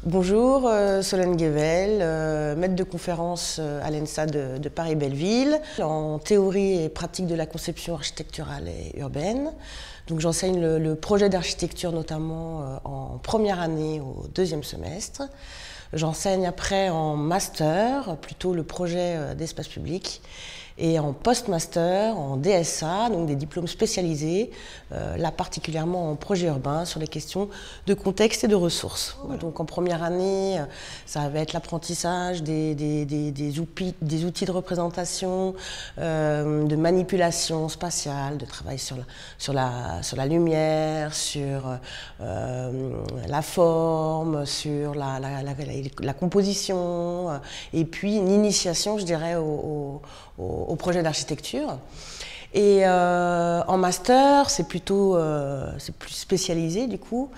Bonjour, Solène Guével, maître de conférence à l'ENSA de Paris-Belleville, en théorie et pratique de la conception architecturale et urbaine. Donc j'enseigne le projet d'architecture notamment en première année au deuxième semestre. J'enseigne après en master, plutôt le projet d'espace public, et en post-master, en DSA, donc des diplômes spécialisés, là particulièrement en projet urbain, sur les questions de contexte et de ressources. Voilà. Donc en première année, ça va être l'apprentissage des outils de représentation, de manipulation spatiale, de travail sur la lumière, sur la forme, sur la composition, et puis une initiation, je dirais, au projet d'architecture. Et en master, c'est plus spécialisé du coup,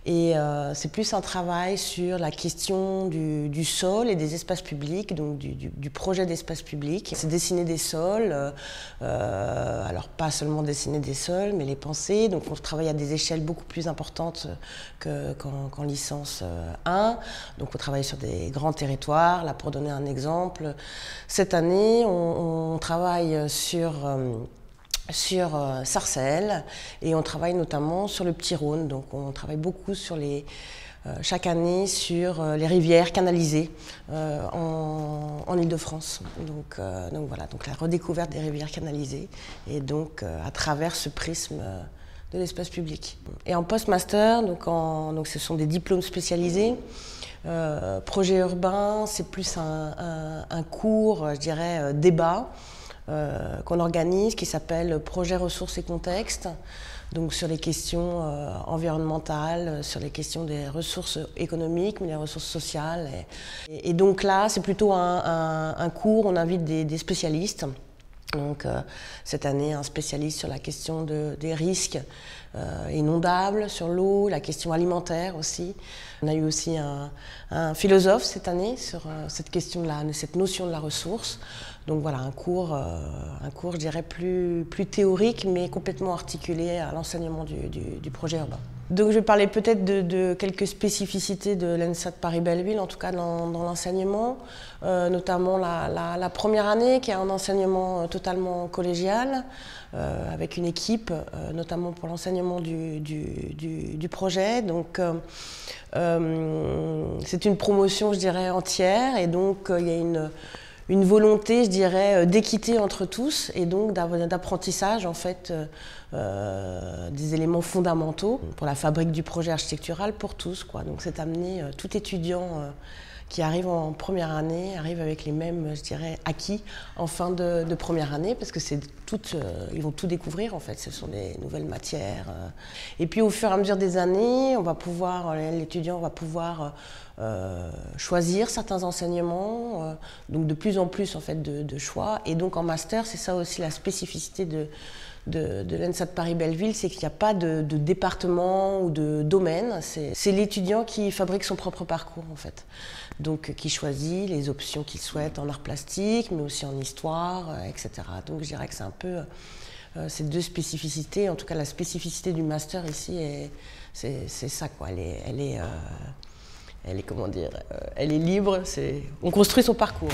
et c'est plus un travail sur la question du sol et des espaces publics, donc du projet d'espace public. C'est dessiner des sols, alors pas seulement dessiner des sols, mais les penser. Donc on travaille à des échelles beaucoup plus importantes qu'en licence 1. Donc on travaille sur des grands territoires. Là, pour donner un exemple, cette année, on travaille sur Sarcelles, et on travaille notamment sur le Petit-Rhône. Donc on travaille beaucoup sur chaque année sur les rivières canalisées en Île-de-France. Donc voilà, donc la redécouverte des rivières canalisées, et donc à travers ce prisme de l'espace public. Et en post-master, donc ce sont des diplômes spécialisés. Projet urbain, c'est plus un cours, je dirais, débat, qu'on organise, qui s'appelle Projet ressources et contexte, donc sur les questions environnementales, sur les questions des ressources économiques, mais les ressources sociales. Et donc là, c'est plutôt un cours, on invite des spécialistes. Donc cette année, un spécialiste sur la question des risques inondables, sur l'eau, la question alimentaire aussi. On a eu aussi un philosophe cette année sur cette question cette notion de la ressource. Donc voilà, un cours, je dirais, plus théorique, mais complètement articulé à l'enseignement du projet urbain. Donc je vais parler peut-être de quelques spécificités de l'ENSA de Paris-Belleville, en tout cas dans l'enseignement, notamment la première année, qui est un enseignement totalement collégial, avec une équipe, notamment pour l'enseignement du projet. Donc c'est une promotion, je dirais, entière, et donc il y a une volonté, je dirais, d'équité entre tous, et donc d'apprentissage, en fait, des éléments fondamentaux pour la fabrique du projet architectural pour tous, quoi. Donc c'est amener tout étudiant qui arrive en première année, arrive avec les mêmes, je dirais, acquis en fin de première année, parce que ils vont tout découvrir, en fait, ce sont des nouvelles matières. Et puis au fur et à mesure des années, l'étudiant va pouvoir choisir certains enseignements, donc de plus en plus, en fait, de choix. Et donc en master, c'est ça aussi la spécificité de l'ENSA de Paris-Belleville, c'est qu'il n'y a pas de département ou de domaine. C'est l'étudiant qui fabrique son propre parcours, en fait. Donc qui choisit les options qu'il souhaite en art plastique, mais aussi en histoire, etc. Donc je dirais que c'est un peu ces deux spécificités. En tout cas, la spécificité du master ici, c'est ça, quoi. Elle est comment dire, elle est libre. On construit son parcours.